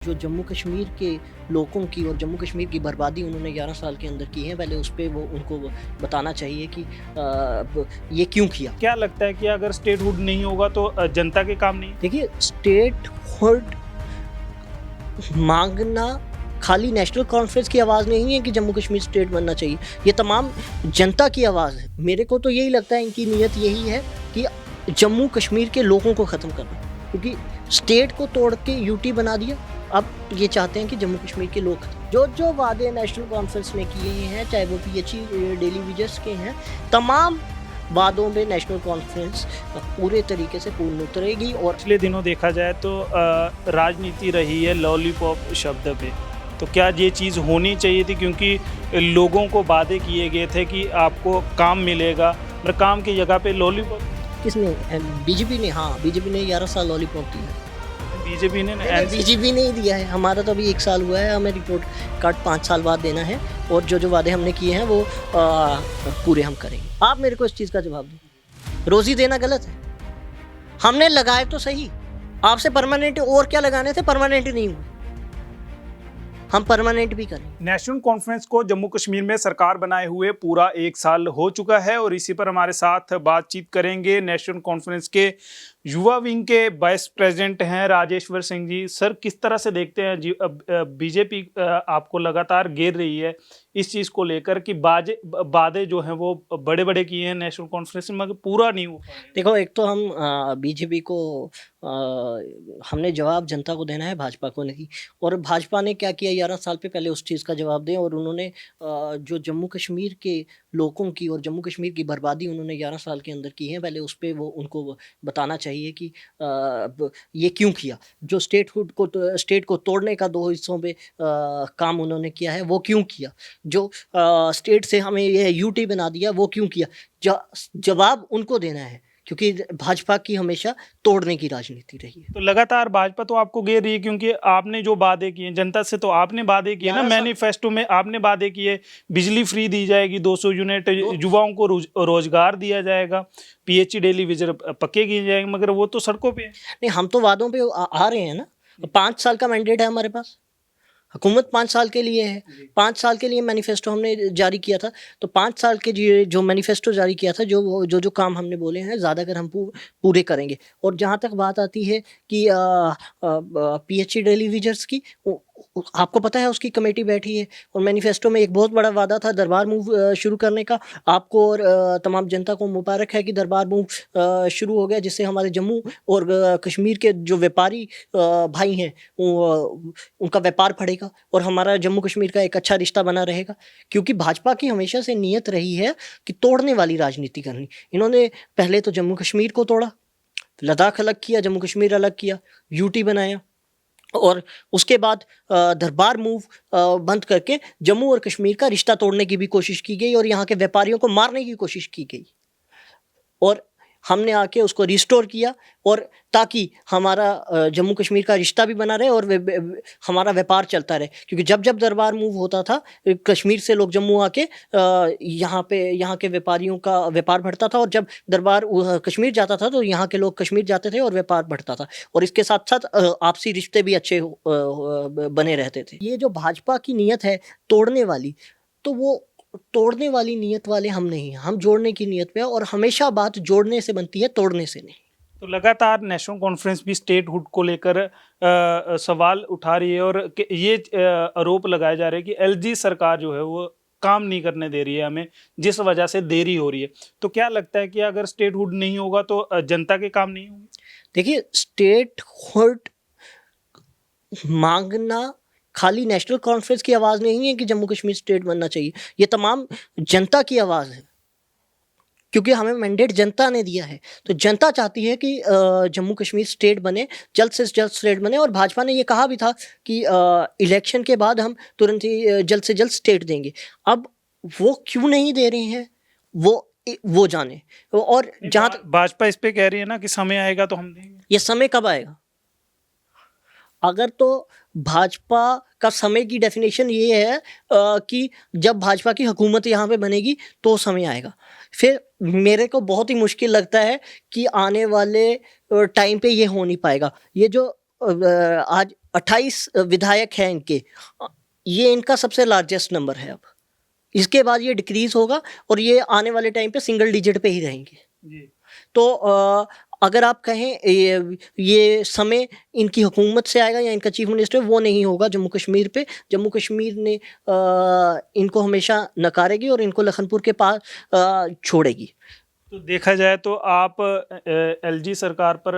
जो जम्मू कश्मीर के लोगों की और जम्मू कश्मीर की बर्बादी उन्होंने 11 साल के अंदर की है, पहले उस पे वो उनको बताना चाहिए कि ये क्यों किया। क्या लगता है कि अगर स्टेटहुड नहीं होगा तो जनता के काम नहीं? देखिए, स्टेटहुड मांगना खाली नेशनल कॉन्फ्रेंस की आवाज़ नहीं है कि जम्मू कश्मीर स्टेट बनना चाहिए, ये तमाम जनता की आवाज़ है। मेरे को तो यही लगता है इनकी नीयत यही है कि जम्मू कश्मीर के लोगों को ख़त्म करना, क्योंकि स्टेट को तोड़ के यूटी बना दिया। अब ये चाहते हैं कि जम्मू कश्मीर के लोग जो वादे नेशनल कॉन्फ्रेंस में किए हैं, चाहे वो पीएचई डेली विजर्स के हैं, तमाम वादों में नेशनल कॉन्फ्रेंस पूरे तरीके से पूर्ण उतरेगी। और पिछले दिनों देखा जाए तो राजनीति रही है लॉलीपॉप शब्द पे, तो क्या ये चीज़ होनी चाहिए थी? क्योंकि लोगों को वादे किए गए थे कि आपको काम मिलेगा, मतलब काम की जगह पे लॉलीपॉप। किसने? बीजेपी ने। हाँ, बीजेपी ने 11 साल लॉलीपॉप दिया। बीजेपी ने बीजेपी ने ही दिया है, हमारा तो अभी 1 साल हुआ है, हमें रिपोर्ट कार्ड 5 साल बाद देना है और जो वादे हमने किए हैं वो पूरे हम करेंगे। आप मेरे को इस चीज़ का जवाब दो। रोज़ी देना गलत है, हमने लगाए तो सही, आपसे परमानेंट और क्या लगाने थे, परमानेंट नहीं हुए, हम परमानेंट भी करें। नेशनल कॉन्फ्रेंस को जम्मू कश्मीर में सरकार बनाए हुए पूरा 1 साल हो चुका है और इसी पर हमारे साथ बातचीत करेंगे नेशनल कॉन्फ्रेंस के युवा विंग के वाइस प्रेसिडेंट हैं राजेश्वर सिंह जी। सर, किस तरह से देखते हैं जी बीजेपी आपको लगातार घेर रही है इस चीज़ को लेकर कि वादे जो हैं वो बड़े बड़े किए हैं नेशनल कॉन्फ्रेंस में मगर पूरा नहीं हो पाया? देखो, एक तो हम बीजेपी को हमने जवाब जनता को देना है, भाजपा को नहीं। और भाजपा ने क्या किया 11 साल पे, पहले उस चीज़ का जवाब दें। और उन्होंने जो जम्मू कश्मीर के लोगों की और जम्मू कश्मीर की बर्बादी उन्होंने 11 साल के अंदर की है, पहले उस पे वो उनको बताना चाहिए कि ये क्यों किया। जो स्टेट को तोड़ने का 2 हिस्सों में काम उन्होंने किया है, वो क्यों किया। जो स्टेट से हमें ये यूटी बना दिया, वो क्यों किया। जवाब उनको देना है, क्योंकि भाजपा की हमेशा तोड़ने की राजनीति रही है। तो लगातार भाजपा तो आपको घेर रही है क्योंकि आपने जो वादे किए जनता से, तो आपने वादे किए ना, मैनिफेस्टो में आपने वादे किए, बिजली फ्री दी जाएगी 200 यूनिट, युवाओं को रोजगार दिया जाएगा, पीएचई डेली विजर पक्के किए जाएंगे, मगर वो तो सड़कों पे है। नहीं, हम तो वादों पे आ रहे हैं ना। 5 साल का मैंडेट है हमारे पास, हुकूमत 5 साल के लिए है। 5 साल के लिए मैनिफेस्टो हमने जारी किया था। तो 5 साल के जो मैनिफेस्टो जारी किया था, जो काम हमने बोले हैं, ज़्यादातर हम पूरे करेंगे। और जहाँ तक बात आती है कि पीएचई डेली विजर्स की, आपको पता है उसकी कमेटी बैठी है। और मैनिफेस्टो में एक बहुत बड़ा वादा था दरबार मूव शुरू करने का। आपको और तमाम जनता को मुबारक है कि दरबार मूव शुरू हो गया, जिससे हमारे जम्मू और कश्मीर के जो व्यापारी भाई हैं, उनका व्यापार बढ़ेगा और हमारा जम्मू कश्मीर का एक अच्छा रिश्ता बना रहेगा। क्योंकि भाजपा की हमेशा से नीयत रही है कि तोड़ने वाली राजनीति करनी। इन्होंने पहले तो जम्मू कश्मीर को तोड़ा, लद्दाख अलग किया, जम्मू कश्मीर अलग किया, यूटी बनाया, और उसके बाद दरबार मूव बंद करके जम्मू और कश्मीर का रिश्ता तोड़ने की भी कोशिश की गई और यहाँ के व्यापारियों को मारने की कोशिश की गई। और हमने आके उसको रिस्टोर किया, और ताकि हमारा जम्मू कश्मीर का रिश्ता भी बना रहे और हमारा व्यापार चलता रहे। क्योंकि जब दरबार मूव होता था, कश्मीर से लोग जम्मू आके यहाँ के व्यापारियों का व्यापार बढ़ता था, और जब दरबार कश्मीर जाता था तो यहाँ के लोग कश्मीर जाते थे और व्यापार बढ़ता था। और इसके साथ साथ आपसी रिश्ते भी अच्छे बने रहते थे। ये जो भाजपा की नीयत है तोड़ने वाली, तो वो तोड़ने वाली नीयत वाले हम नहीं हैं, हम जोड़ने की नीयत पे हैं। और हमेशा बात जोड़ने से बनती है, तोड़ने से नहीं। तो लगातार नेशनल कॉन्फ्रेंस भी स्टेटहुड को लेकर सवाल उठा रही है और ये आरोप लगाए जा रहे हैं कि एलजी सरकार जो है वो काम नहीं करने दे रही है हमें, जिस वजह से देरी हो रही है। तो क्या लगता है कि अगर स्टेटहुड नहीं होगा तो जनता के काम नहीं होंगे? देखिए, स्टेटहुड मांगना खाली नेशनल कॉन्फ्रेंस की आवाज़ नहीं है कि जम्मू कश्मीर स्टेट बनना चाहिए, ये तमाम जनता की आवाज़ है। क्योंकि हमें मैंडेट जनता ने दिया है, तो जनता चाहती है कि जम्मू कश्मीर स्टेट बने, जल्द से जल्द स्टेट बने। और भाजपा ने ये कहा भी था कि इलेक्शन के बाद हम तुरंत ही जल्द से जल्द स्टेट देंगे। अब वो क्यों नहीं दे रहे हैं, वो जाने। और जहाँ तक भाजपा इस पे कह रही है ना कि समय आएगा तो हम देंगे, ये समय कब आएगा? अगर तो भाजपा का समय की डेफिनेशन ये है कि जब भाजपा की हुकूमत यहाँ पे बनेगी तो समय आएगा, फिर मेरे को बहुत ही मुश्किल लगता है कि आने वाले टाइम पे ये हो नहीं पाएगा। ये जो आज 28 विधायक हैं इनके, ये इनका सबसे लार्जेस्ट नंबर है। अब इसके बाद ये डिक्रीज होगा और ये आने वाले टाइम पे सिंगल डिजिट पे ही रहेंगे। जी। तो अगर आप कहें ये समय इनकी हुकूमत से आएगा या इनका चीफ मिनिस्टर, वो नहीं होगा जम्मू कश्मीर पे। जम्मू कश्मीर ने इनको हमेशा नकारेगी और इनको लखनपुर के पास छोड़ेगी। तो देखा जाए तो आप एलजी सरकार पर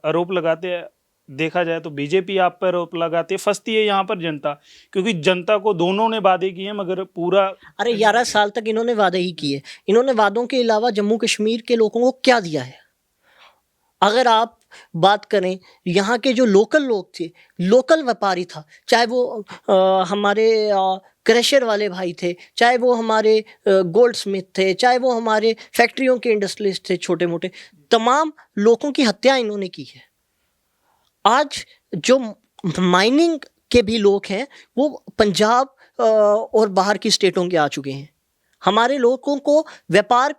आरोप लगाते हैं, देखा जाए तो बीजेपी आप पर आरोप लगाती है, फंसती है यहाँ पर जनता, क्योंकि जनता को दोनों ने वादे किए हैं मगर पूरा। अरे 11 साल तक इन्होंने वादे ही किए। इन्होंने वादों के अलावा जम्मू कश्मीर के लोगों को क्या दिया है? अगर आप बात करें यहाँ के जो लोकल लोग थे, लोकल व्यापारी था, चाहे वो हमारे क्रशर वाले भाई थे, चाहे वो हमारे गोल्ड स्मिथ थे, चाहे वो हमारे फैक्ट्रियों के इंडस्ट्रियलिस्ट थे छोटे मोटे, तमाम लोगों की हत्या इन्होंने की है। आज जो माइनिंग के भी लोग हैं वो पंजाब और बाहर की स्टेटों के आ चुके हैं। हमारे लोगों को व्यापार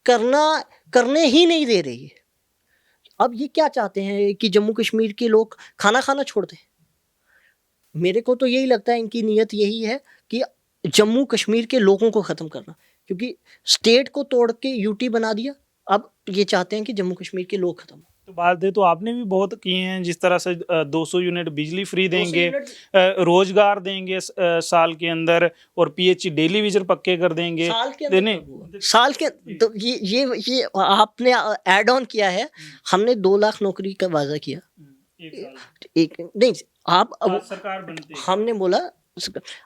करने ही नहीं दे रही है। अब ये क्या चाहते हैं कि जम्मू कश्मीर के लोग खाना खाना छोड़ दें? मेरे को तो यही लगता है इनकी नीयत यही है कि जम्मू कश्मीर के लोगों को ख़त्म करना, क्योंकि स्टेट को तोड़ के यूटी बना दिया। अब ये चाहते हैं कि जम्मू कश्मीर के लोग ख़त्म। तो बात है तो आपने भी बहुत किए हैं, जिस तरह से 200 यूनिट बिजली फ्री देंगे, रोजगार देंगे साल के अंदर, और पीएचई डेली विजर पक्के कर देंगे साल के तो ये आपने ऐड ऑन किया है। हमने 2 लाख नौकरी का वादा किया एक नहीं, आप अब सरकार बनते हमने बोला।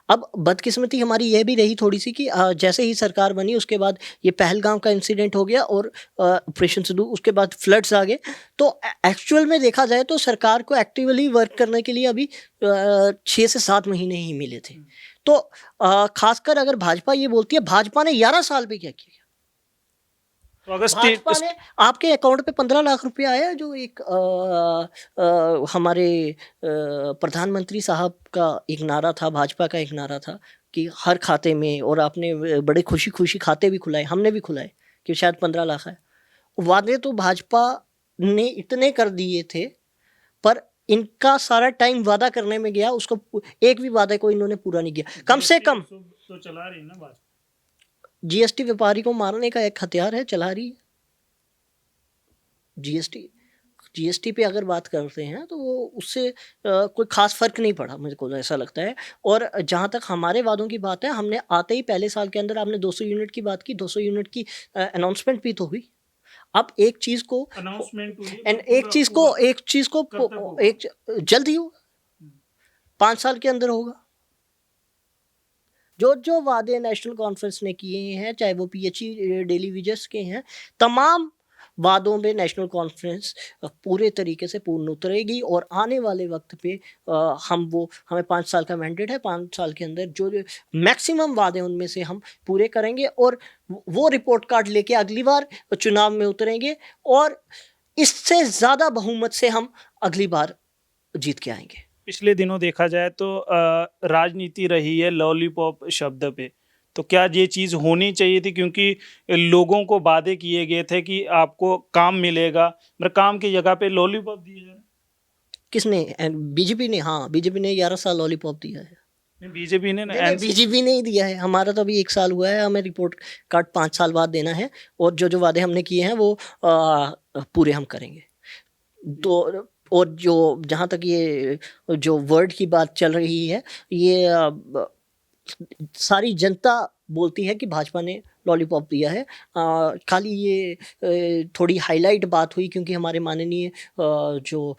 अब बदकिस्मती हमारी यह भी रही थोड़ी सी कि जैसे ही सरकार बनी उसके बाद ये पहलगाम का इंसिडेंट हो गया और ऑपरेशन सिंदूर, उसके बाद फ्लड्स आ गए। तो एक्चुअल में देखा जाए तो सरकार को एक्टिवली वर्क करने के लिए अभी 6 से 7 महीने ही मिले थे। तो खासकर अगर भाजपा ये बोलती है, भाजपा ने 11 साल पे क्या किया? तो अगर भाजपा ने आपके अकाउंट पे 15 लाख रुपया आया, जो एक हमारे प्रधानमंत्री साहब का एक नारा था, भाजपा का एक नारा था कि हर खाते में, और आपने बड़े खुशी खुशी खाते भी खुलाए, हमने भी खुलाए, कि शायद 15 लाख है। वादे तो भाजपा ने इतने कर दिए थे, पर इनका सारा टाइम वादा करने में गया, उसको एक भी वादे को इन्होंने पूरा नहीं किया। कम से कम तो चला रही ना बात, जीएसटी व्यापारी को मारने का एक हथियार है, चला रही है। जीएसटी पे अगर बात करते हैं तो उससे कोई खास फर्क नहीं पड़ा, मुझे को ऐसा लगता है। और जहाँ तक हमारे वादों की बात है, हमने आते ही पहले साल के अंदर आपने 200 यूनिट की बात की, 200 यूनिट की अनाउंसमेंट भी तो हुई। अब एक चीज को एक जल्द ही होगा, 5 साल के अंदर होगा। जो वादे नेशनल कॉन्फ्रेंस ने किए हैं, चाहे वो पीएचई डेली विजर्स के हैं, तमाम वादों में नेशनल कॉन्फ्रेंस पूरे तरीके से पूर्ण उतरेगी। और आने वाले वक्त पे हमें 5 साल का मैंडेट है, 5 साल के अंदर जो मैक्सिमम वादे उनमें से हम पूरे करेंगे और वो रिपोर्ट कार्ड लेके अगली बार चुनाव में उतरेंगे और इससे ज़्यादा बहुमत से हम अगली बार जीत के आएंगे। पिछले दिनों देखा जाए तो राजनीति रही है लॉलीपॉप शब्द पे, तो क्या ये चीज़ होनी चाहिए थी? क्योंकि लोगों को वादे किए गए थे कि आपको काम मिलेगा, मगर काम की जगह पे लॉलीपॉप दिए जा रहे। किसने? बीजेपी ने। हाँ, बीजेपी ने 11 साल लॉलीपॉप दिया है। बीजेपी ने बीजेपी ने ही दिया है। हमारा तो अभी 1 साल हुआ है, हमें रिपोर्ट कार्ड 5 साल बाद देना है और जो वादे हमने किए हैं वो पूरे हम करेंगे। तो और जो जहाँ तक ये जो वर्ड की बात चल रही है, ये सारी जनता बोलती है कि भाजपा ने लॉलीपॉप दिया है। खाली ये थोड़ी हाईलाइट बात हुई क्योंकि हमारे माननीय जो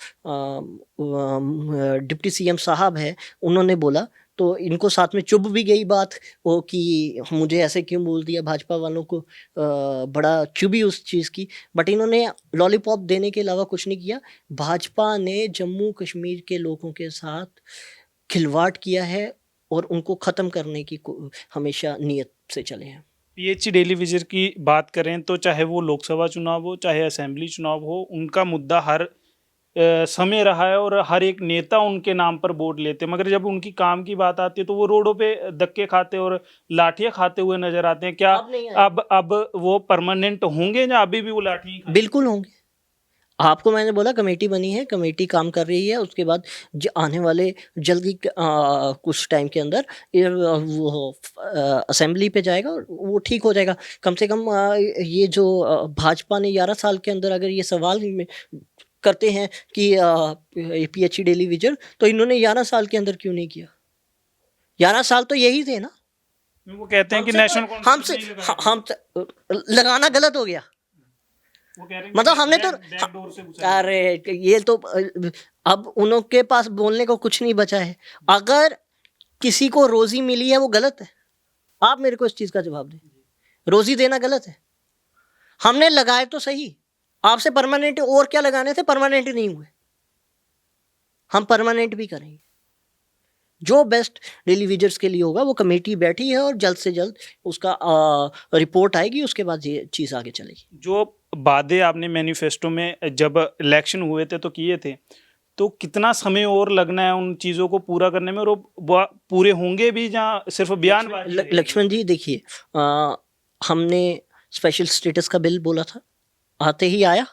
डिप्टी सीएम साहब है उन्होंने बोला, तो इनको साथ में चुभ भी गई बात वो कि मुझे ऐसे क्यों बोल दिया। भाजपा वालों को बड़ा चुभी उस चीज़ की, बट इन्होंने लॉलीपॉप देने के अलावा कुछ नहीं किया। भाजपा ने जम्मू कश्मीर के लोगों के साथ खिलवाड़ किया है और उनको ख़त्म करने की हमेशा नीयत से चले हैं। पीएचई डेली विजर की बात करें तो चाहे वो लोकसभा चुनाव हो चाहे असेंबली चुनाव हो, उनका मुद्दा हर समय रहा है और हर एक नेता उनके नाम पर वोट लेते, मगर जब उनकी काम की बात आती है तो वो रोडों पे धक्के खाते और लाठियां खाते हुए नजर आते हैं। क्या अब वो परमानेंट होंगे या अभी भी वो लाठियां? बिल्कुल होंगे, आपको मैंने बोला कमेटी बनी है, कमेटी काम कर रही है, उसके बाद आने वाले जल्दी कुछ टाइम के अंदर वो असेंबली पे जाएगा और वो ठीक हो जाएगा। कम से कम ये जो भाजपा ने 11 साल के अंदर अगर ये सवाल करते हैं कि पीएचई डेली विजर, तो इन्होंने 11 साल के अंदर क्यों नहीं किया? 11 साल तो यही थे ना। वो कहते हैं कि नेशनल कॉन्फ्रेंस हमसे लगाना गलत हो गया। वो कह रहे हैं मतलब हमने तो बैकडोर से घुसा है। अरे ये तो अब उनके पास बोलने को कुछ नहीं बचा है। अगर किसी को रोजी मिली है वो गलत है? आप मेरे को इस चीज का जवाब दें। रोजी देना गलत है? हमने लगाए तो सही, आपसे परमानेंट और क्या लगाने थे, परमानेंट नहीं हुए, हम परमानेंट भी करेंगे। जो बेस्ट डेली विजर्स के लिए होगा, वो कमेटी बैठी है और जल्द से जल्द उसका रिपोर्ट आएगी, उसके बाद ये चीज़ आगे चलेगी। जो वादे आपने मैनिफेस्टो में जब इलेक्शन हुए थे तो किए थे, तो कितना समय और लगना है उन चीज़ों को पूरा करने में, और वो पूरे होंगे भी जहाँ सिर्फ बयानबाजी रहेगी? लक्ष्मण जी देखिए, हमने स्पेशल स्टेटस का बिल बोला था, आते ही आया,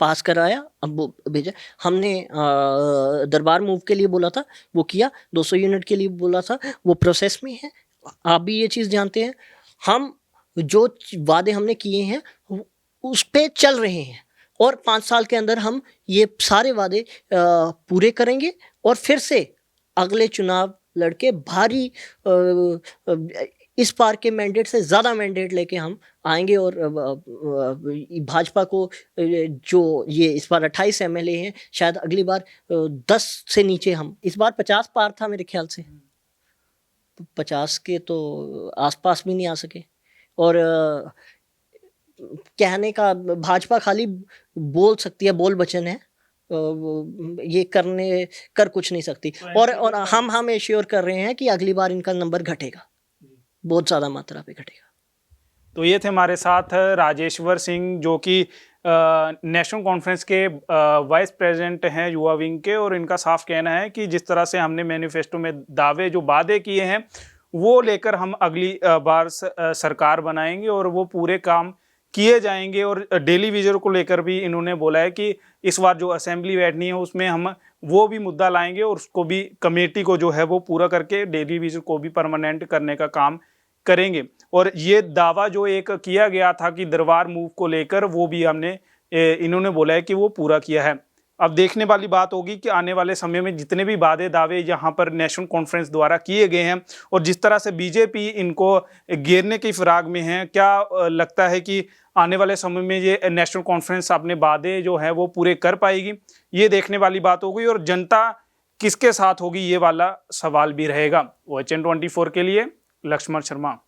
पास कराया, अब वो भेजा। हमने दरबार मूव के लिए बोला था, वो किया। 200 यूनिट के लिए बोला था, वो प्रोसेस में है। आप भी ये चीज़ जानते हैं। हम जो वादे हमने किए हैं उस पे चल रहे हैं, और 5 साल के अंदर हम ये सारे वादे पूरे करेंगे, और फिर से अगले चुनाव लड़के भारी इस बार के मैंडेट से ज़्यादा मैंडेट लेके हम आएंगे, और भाजपा को जो ये इस बार 28 एमएलए हैं, शायद अगली बार 10 से नीचे, हम इस बार 50 पार था मेरे ख्याल से, तो 50 के तो आसपास भी नहीं आ सके। और कहने का भाजपा खाली बोल सकती है, बोल बचन है, ये कर कुछ नहीं सकती। और हम एश्योर कर रहे हैं कि अगली बार इनका नंबर घटेगा, बहुत ज़्यादा मात्रा पे घटेगा। तो ये थे हमारे साथ राजेश्वर सिंह, जो कि नेशनल कॉन्फ्रेंस के वाइस प्रेसिडेंट हैं युवा विंग के, और इनका साफ कहना है कि जिस तरह से हमने मैनिफेस्टो में दावे जो वादे किए हैं वो लेकर हम अगली बार सरकार बनाएंगे, और वो पूरे काम किए जाएंगे। और डेली विजर को लेकर भी इन्होंने बोला है कि इस बार जो असेंबली बैठनी है उसमें हम वो भी मुद्दा लाएंगे, और उसको भी कमेटी को जो है वो पूरा करके डेली विजर को भी परमानेंट करने का काम करेंगे। और ये दावा जो एक किया गया था कि दरबार मूव को लेकर, वो भी हमने इन्होंने बोला है कि वो पूरा किया है। अब देखने वाली बात होगी कि आने वाले समय में जितने भी वादे दावे यहाँ पर नेशनल कॉन्फ्रेंस द्वारा किए गए हैं, और जिस तरह से बीजेपी इनको घेरने की फिराक में है, क्या लगता है कि आने वाले समय में ये नेशनल कॉन्फ्रेंस अपने वादे जो है वो पूरे कर पाएगी? ये देखने वाली बात होगी, और जनता किसके साथ होगी ये वाला सवाल भी रहेगा। OHN24 के लिए लक्ष्मण शर्मा।